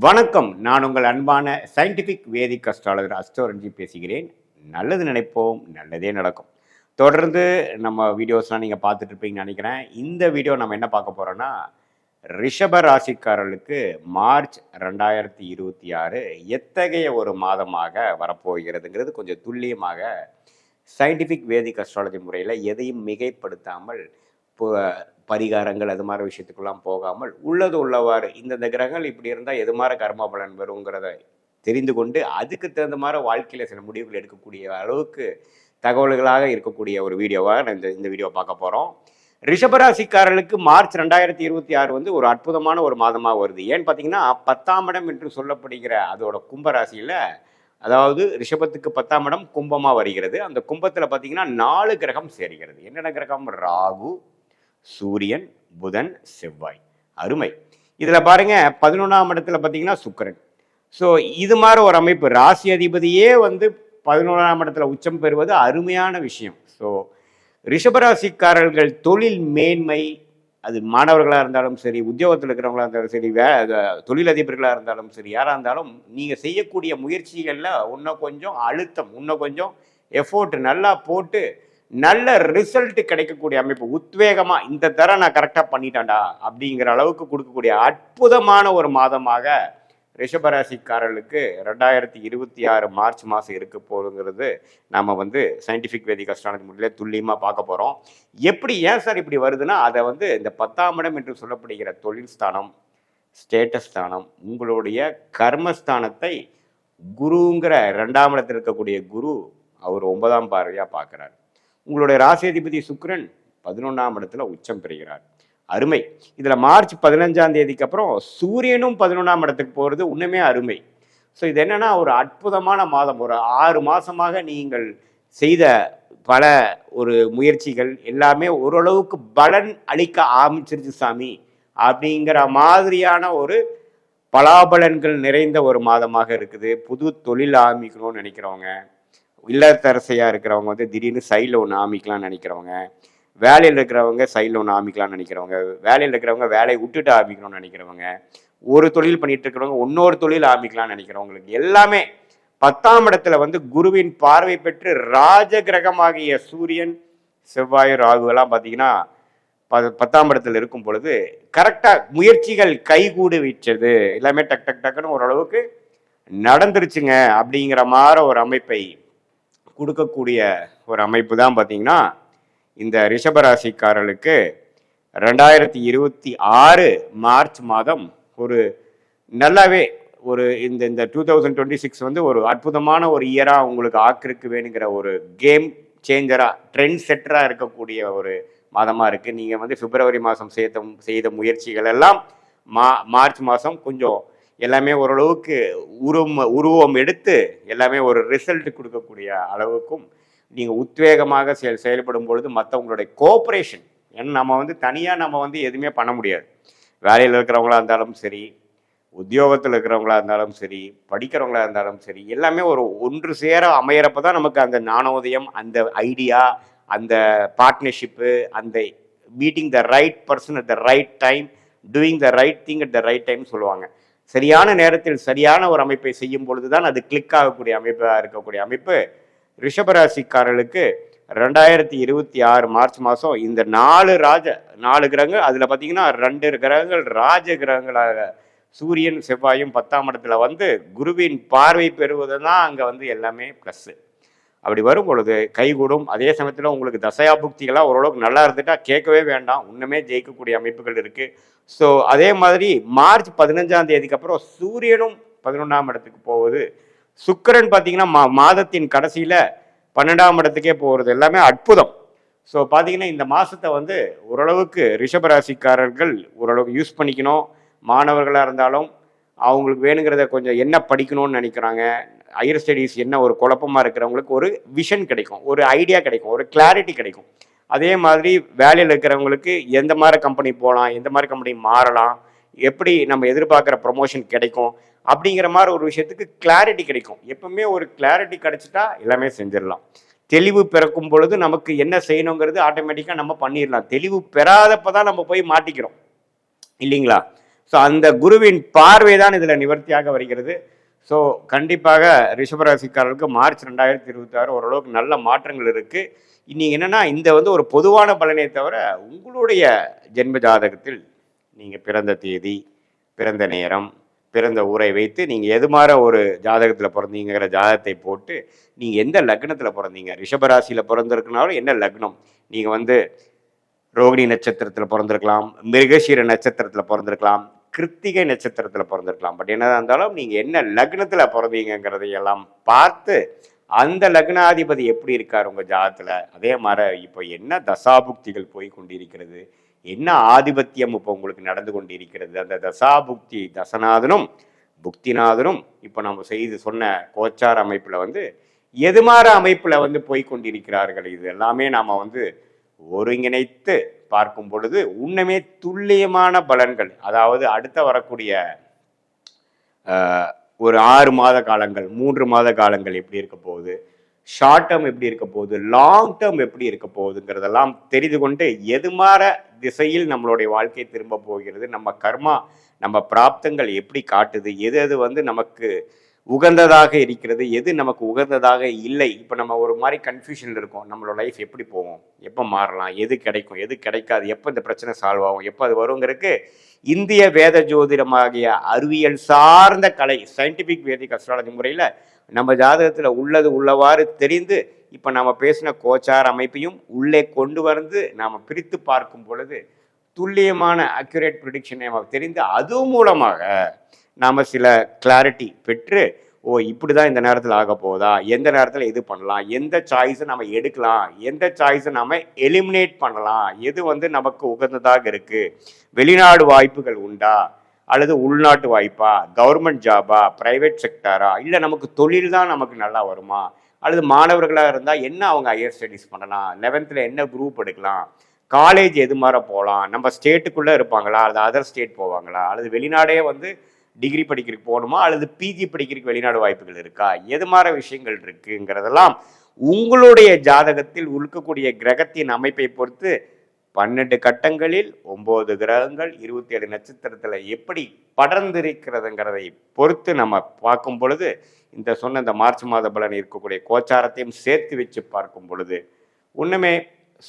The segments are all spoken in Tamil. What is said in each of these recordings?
வணக்கம். நான் உங்கள் அன்பான சயின்டிஃபிக் வேதிக் அஸ்ட்ராலஜர் அஸ்ட்ரோரஞ்சி பேசுகிறேன். நல்லது நினைப்போம், நல்லதே நடக்கும். தொடர்ந்து நம்ம வீடியோஸ்லாம் நீங்கள் பார்த்துட்டு இருப்பீங்கன்னு நினைக்கிறேன். இந்த வீடியோ நம்ம என்ன பார்க்க போகிறோன்னா, ரிஷப ராசிக்காரர்களுக்கு மார்ச் 2026 எத்தகைய ஒரு மாதமாக வரப்போகிறதுங்கிறது கொஞ்சம் துல்லியமாக சயின்டிஃபிக் வேதிக் அஸ்ட்ராலஜி முறையில் எதையும் மிகைப்படுத்தாமல் பரிகாரங்கள் அது மாதிரி விஷயத்துக்குலாம் போகாமல் உள்ளது உள்ளவாறு இந்தந்த கிரகங்கள் இப்படி இருந்தால் எது மாதிரி கர்ம பலன் வருங்கிறத தெரிந்து கொண்டு அதுக்கு தகுந்த மாதிரி வாழ்க்கையில் சில முடிவுகள் எடுக்கக்கூடிய அளவுக்கு தகவல்களாக இருக்கக்கூடிய ஒரு வீடியோவாக இந்த வீடியோ பார்க்க போகிறோம். ரிஷபராசிக்காரர்களுக்கு மார்ச் 2026 வந்து ஒரு அற்புதமான ஒரு மாதமாக வருது. ஏன்னு பார்த்தீங்கன்னா 10ஆம் இடம் என்று சொல்லப்படுகிற அதோட கும்பராசியில், அதாவது ரிஷபத்துக்கு 10ஆம் இடம் கும்பமாக வருகிறது. அந்த கும்பத்தில் பார்த்தீங்கன்னா 4 கிரகம் சேர்கிறது. என்னென்ன கிரகம்? ராகு, சூரியன், புதன், செவ்வாய். அருமை. இதில் பாருங்க 11ஆம் இடத்துல பார்த்தீங்கன்னா சுக்கிரன். ஸோ இது மாதிரி ஒரு அமைப்பு, ராசி அதிபதியே வந்து 11ஆம் இடத்துல உச்சம் பெறுவது அருமையான விஷயம். ஸோ ரிஷபராசிக்காரர்கள் தொழில் மேன்மை, அது மாணவர்களாக இருந்தாலும் சரி, உத்தியோகத்தில் இருக்கிறவங்களா இருந்தாலும் சரி, தொழிலதிபர்களாக இருந்தாலும் சரி, யாராக இருந்தாலும் நீங்கள் செய்யக்கூடிய முயற்சிகளில் இன்னும் கொஞ்சம் அழுத்தம், இன்னும் கொஞ்சம் எஃபோர்ட் நல்லா போட்டு நல்ல ரிசல்ட் கிடைக்கக்கூடிய அமைப்பு, உத்வேகமாக இந்த தர நான் கரெக்டாக பண்ணிட்டேன்டா அப்படிங்கிற அளவுக்கு கொடுக்கக்கூடிய அற்புதமான ஒரு மாதமாக ரிஷபராசிக்காரர்களுக்கு 2026 மார்ச் மாதம் இருக்க போகுங்கிறது நம்ம வந்து சயின்டிஃபிக் வேதிக் அஸ்ட்ராலஜி முறையில் துல்லியமாக பார்க்க போகிறோம். எப்படி, ஏன் சார் இப்படி வருதுன்னா, அதை வந்து இந்த 10ஆம் இடம் என்று சொல்லப்படுகிற தொழில் ஸ்தானம், ஸ்டேட்டஸ் ஸ்தானம், உங்களுடைய கர்மஸ்தானத்தை குருங்கிற 2ஆம் இடத்தில் இருக்கக்கூடிய குரு அவர் 9ஆம் பார்வையாக பார்க்குறார். உங்களுடைய ராசி அதிபதி சுக்கிரன் 11ஆம் இடத்துல உச்சம் பெறுகிறார். அருமை. இதில் மார்ச் 15ஆம் தேதிக்கு அப்புறம் சூரியனும் 11ஆம் இடத்துக்கு போகிறது இன்னுமே அருமை. ஸோ இது என்னன்னா ஒரு அற்புதமான மாதம். ஒரு 6 மாதமாக நீங்கள் செய்த பல ஒரு முயற்சிகள் எல்லாமே ஓரளவுக்கு பலன் அளிக்க ஆரம்பிச்சிருச்சு சாமி அப்படிங்கிற மாதிரியான ஒரு பலாபலன்கள் நிறைந்த ஒரு மாதமாக இருக்குது. புது தொழில் ஆரம்பிக்கணும்னு நினைக்கிறவங்க, இல்லத்தரசையாக இருக்கிறவங்க வந்து திடீர்னு சைடில் ஒன்று ஆரம்பிக்கலாம்னு நினைக்கிறவங்க, வேலையில் இருக்கிறவங்க சைடில் ஒன்று ஆரம்பிக்கலாம்னு நினைக்கிறவங்க, வேலையில் இருக்கிறவங்க வேலையை விட்டுட்டு ஆரம்பிக்கணும்னு நினைக்கிறவங்க, ஒரு தொழில் பண்ணிட்டு இருக்கிறவங்க இன்னொரு தொழில் ஆரம்பிக்கலாம்னு நினைக்கிறவங்களுக்கு எல்லாமே 10ஆம் இடத்துல வந்து குருவின் பார்வை பெற்று ராஜ கிரகமாகிய சூரியன், செவ்வாய், ராகு எல்லாம் பார்த்தீங்கன்னா 10ஆம் இடத்துல இருக்கும் பொழுது கரெக்டாக முயற்சிகள் கைகூடு விட்டது, எல்லாமே டக் டக் டக்குன்னு ஓரளவுக்கு நடந்துருச்சுங்க அப்படிங்கிற மாதிரி ஒரு அமைப்பை கொடுக்கக்கூடிய ஒரு அமைப்பு தான் பார்த்தீங்கன்னா இந்த ரிஷபராசிக்காரர்களுக்கு 2026 மார்ச் மாதம் ஒரு நல்லாவே ஒரு இந்த 2026 வந்து ஒரு அற்புதமான ஒரு இயராக உங்களுக்கு ஆக்கிருக்கு வேணுங்கிற ஒரு கேம் சேஞ்சராக, ட்ரெண்ட் செட்டராக இருக்கக்கூடிய ஒரு மாதமாக இருக்குது. நீங்கள் வந்து பிப்ரவரி மாதம் செய்த முயற்சிகள் எல்லாம் மார்ச் மாதம் கொஞ்சம் எல்லாமே ஓரளவுக்கு உருவம் எடுத்து எல்லாமே ஒரு ரிசல்ட் கொடுக்கக்கூடிய அளவுக்கும் நீங்கள் உத்வேகமாக செயல்படும் பொழுது மற்றவங்களுடைய கோஆப்ரேஷன், ஏன்னா நம்ம வந்து தனியாக நம்ம வந்து எதுவுமே பண்ண முடியாது. வேலையில் இருக்கிறவங்களா இருந்தாலும் சரி, உத்தியோகத்தில் இருக்கிறவங்களா இருந்தாலும் சரி, படிக்கிறவங்களா இருந்தாலும் சரி, எல்லாமே ஒரு ஒன்று சேர அமையறப்ப தான் நமக்கு அந்த ஞானோதயம், அந்த ஐடியா, அந்த பார்ட்னர்ஷிப்பு, அந்த meeting the right person at the right time, doing the right thing at the right time சொல்லுவாங்க. சரியான நேரத்தில் சரியான ஒரு அமைப்பை செய்யும் பொழுது தான் அது கிளிக் ஆகக்கூடிய அமைப்பாக இருக்கக்கூடிய அமைப்பு ரிஷபராசிக்காரர்களுக்கு 2026 மார்ச் மாதம் இந்த 4 கிரகங்கள், அதில் பார்த்தீங்கன்னா 2 கிரகங்கள் ராஜ கிரகங்களாக சூரியன் செவ்வாயும் 10ஆம் இடத்துல வந்து குருவின் பார்வை பெறுவது தான் அங்கே வந்து எல்லாமே ப்ளஸ்ஸு. அப்படி வரும் பொழுது கைகூடும். அதே சமயத்தில் உங்களுக்கு தசையாபுக்திகளாக ஓரளவுக்கு நல்லா இருந்துட்டா கேட்கவே வேண்டாம், இன்னுமே ஜெயிக்கக்கூடிய அமைப்புகள் இருக்குது. ஸோ அதே மாதிரி மார்ச் 15ஆம் தேதிக்கு அப்புறம் சூரியனும் 11ஆம் இடத்துக்கு போகுது. சுக்கிரன் பார்த்தீங்கன்னா மாதத்தின் கடைசியில் 12ஆம் இடத்துக்கே போகிறது, எல்லாமே அற்புதம். ஸோ பார்த்தீங்கன்னா இந்த மாதத்தை வந்து ஓரளவுக்கு ரிஷபராசிக்காரர்கள் ஓரளவுக்கு யூஸ் பண்ணிக்கணும். மாணவர்களாக இருந்தாலும் அவங்களுக்கு வேணுங்கிறத கொஞ்சம் என்ன படிக்கணும்னு நினைக்கிறாங்க, ஹையர் ஸ்டடீஸ் என்ன ஒரு குழப்பமாக இருக்கிறவங்களுக்கு ஒரு விஷன் கிடைக்கும், ஒரு ஐடியா கிடைக்கும், ஒரு கிளாரிட்டி கிடைக்கும். அதே மாதிரி வேலையில் இருக்கிறவங்களுக்கு எந்த மாதிரி கம்பெனி போகலாம், எந்த மாதிரி கம்பெனி மாறலாம், எப்படி நம்ம எதிர்பார்க்குற ப்ரொமோஷன் கிடைக்கும் அப்படிங்கிற மாதிரி ஒரு விஷயத்துக்கு கிளாரிட்டி கிடைக்கும். எப்பவுமே ஒரு கிளாரிட்டி கிடைச்சிட்டா எல்லாமே செஞ்சிடலாம். தெளிவு பிறக்கும் பொழுது நமக்கு என்ன செய்யணுங்கிறது ஆட்டோமேட்டிக்காக நம்ம பண்ணிடலாம். தெளிவு பெறாதப்போ தான் நம்ம போய் மாட்டிக்கிறோம் இல்லைங்களா? ஸோ அந்த குருவின் பார்வை தான் இதில் நிவர்த்தியாக வருகிறது. ஸோ கண்டிப்பாக ரிஷபராசிக்காரர்களுக்கு மார்ச் 2026 ஓரளவுக்கு நல்ல மாற்றங்கள் இருக்குது. நீங்கள் என்னென்னா இந்த ஒரு பொதுவான பலனே தவிர உங்களுடைய ஜென்ம ஜாதகத்தில் நீங்கள் பிறந்த தேதி, பிறந்த நேரம், பிறந்த ஊரை வைத்து நீங்கள் எது மாதிரி ஒரு ஜாதகத்தில் பிறந்தீங்கிற ஜாதகத்தை போட்டு நீங்கள் எந்த லக்னத்தில் பிறந்தீங்க, ரிஷபராசியில் பிறந்திருக்குனாலும் என்ன லக்னம், நீங்கள் ரோகிணி நட்சத்திரத்தில் பிறந்திருக்கலாம், மிருகசீர நட்சத்திரத்தில் பிறந்திருக்கலாம், கிருத்திகை நட்சத்திரத்தில் பிறந்திருக்கலாம். பட் என்னதான் இருந்தாலும் நீங்கள் என்ன லக்னத்தில் பிறந்தீங்கிறதையெல்லாம் பார்த்து அந்த லக்னாதிபதி எப்படி இருக்கார் உங்கள் ஜாதகத்தில், அதே மாதிரி இப்போ என்ன தசாபுக்திகள் போய் கொண்டிருக்கிறது, என்ன ஆதிபத்தியம் இப்போ உங்களுக்கு நடந்து கொண்டிருக்கிறது, அந்த தசாபுக்தி தசநாதனும் புக்திநாதனும் இப்போ நம்ம செய்து சொன்ன கோச்சார அமைப்பில் எதுமாற அமைப்பில் போய் கொண்டிருக்கிறார்கள். இது எல்லாமே நாம் ஒருங்கிணைத்து பார்க்கும் பொழுது உண்மையே துல்லியமான பலன்கள், அதாவது அடுத்த வரக்கூடிய ஒரு 6 மாத காலங்கள், 3 மாத காலங்கள் எப்படி இருக்க போகுது, ஷார்ட் டேர்ம் எப்படி இருக்க போகுது, லாங் டேர்ம் எப்படி இருக்க போகுதுங்கிறதெல்லாம் தெரிந்து கொண்டு எதுமாற திசையில் நம்மளுடைய வாழ்க்கை திரும்ப போகிறது, நம்ம கர்மா நம்ம பிராப்தங்கள் எப்படி காட்டுது, எது நமக்கு உகந்ததாக இருக்கிறது, எது நமக்கு உகந்ததாக இல்லை. இப்போ நம்ம ஒரு மாதிரி கன்ஃபியூஷனில் இருக்கோம். நம்மளோட லைஃப் எப்படி போவோம், எப்போ மாறலாம், எது கிடைக்கும், எது கிடைக்காது, எப்போ இந்த பிரச்சனை சால்வ் ஆகும், எப்போ அது வருங்கிறதுக்கு இந்திய வேத ஜோதிடமாகிய அறிவியல் சார்ந்த கலை சயின்டிஃபிக் வேதிக் அஸ்ட்ராலஜி முறையில் நம்ம ஜாதகத்தில் உள்ளவாறு தெரிந்து இப்போ நம்ம பேசின கோச்சார அமைப்பையும் உள்ளே கொண்டு நாம் பிரித்து பார்க்கும் பொழுது துல்லியமான அக்யூரேட் ப்ரிடிக்ஷனை நமக்கு தெரிந்து அது மூலமாக நாம் சில கிளாரிட்டி பெற்று இப்படி தான் இந்த நேரத்தில் ஆக போதா, எந்த நேரத்தில் இது பண்ணலாம், எந்த சாய்ஸை நம்ம எடுக்கலாம், எந்த சாய்ஸை நம்ம எலிமினேட் பண்ணலாம், எது நமக்கு உகந்ததாக இருக்குது, வெளிநாடு வாய்ப்புகள் உண்டா அல்லது உள்நாட்டு வாய்ப்பா, கவர்மெண்ட் ஜாபா, ப்ரைவேட் செக்டாரா, இல்லை நமக்கு தொழில் தான் நமக்கு நல்லா வருமா, அல்லது மாணவர்களாக இருந்தால் என்ன அவங்க ஹையர் ஸ்டடீஸ் பண்ணலாம், 11th என்ன குரூப் எடுக்கலாம், காலேஜ் எது மாதிரி போகலாம், நம்ம ஸ்டேட்டுக்குள்ளே இருப்பாங்களா அல்லது அதர் ஸ்டேட் போவாங்களா, அல்லது வெளிநாடே டிகிரி படிக்கிறதுக்கு போகணுமா அல்லது பிஜி படிக்கிறதுக்கு வெளிநாடு வாய்ப்புகள் இருக்கா, எது மாதிரி விஷயங்கள் இருக்குங்கிறதெல்லாம் உங்களுடைய ஜாதகத்தில் இருக்கக்கூடிய கிரகத்தின் அமைப்பை பொறுத்து 12 கட்டங்களில் 9 கிரகங்கள் 27 நட்சத்திரத்தில் எப்படி படர்ந்திருக்கிறதுங்கிறதை பொறுத்து நம்ம பார்க்கும் பொழுது இந்த மார்ச் மாத பலன் இருக்கக்கூடிய கோச்சாரத்தையும் சேர்த்து வச்சு பார்க்கும் பொழுது உண்மையே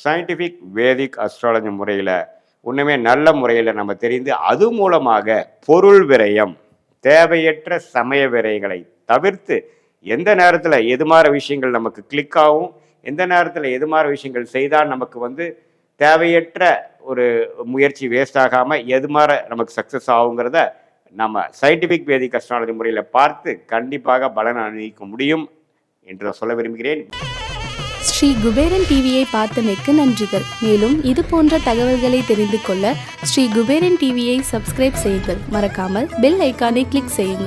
சயின்டிஃபிக் வேதிக் அஸ்ட்ராலஜி முறையில் உண்மையே நல்ல முறையில் நம்ம தெரிந்து அது மூலமாக பொருள் விரயம், தேவையற்ற சமய விரயங்களை தவிர்த்து எந்த நேரத்தில் எது மாதிரி விஷயங்கள் நமக்கு கிளிக் ஆகும், எந்த நேரத்தில் எது மாதிரி விஷயங்கள் செய்தால் நமக்கு தேவையற்ற ஒரு முயற்சி வேஸ்ட் ஆகாமல் எது மாதிரி நமக்கு சக்ஸஸ் ஆகுங்கிறத நம்ம சயின்டிஃபிக் வேதிக் அஸ்ட்ராலஜி முறையில் பார்த்து கண்டிப்பாக பலன் அனுபவிக்க முடியும் என்று சொல்ல விரும்புகிறேன். ஸ்ரீ குபேரன் டிவியை பார்த்தமைக்கு நன்றிகள். மேலும் இது போன்ற தகவல்களை தெரிந்து கொள்ள ஸ்ரீ குபேரன் டிவியை சப்ஸ்கிரைப் செய்யுங்கள். மறக்காமல் பெல் ஐக்கானை கிளிக் செய்யுங்கள்.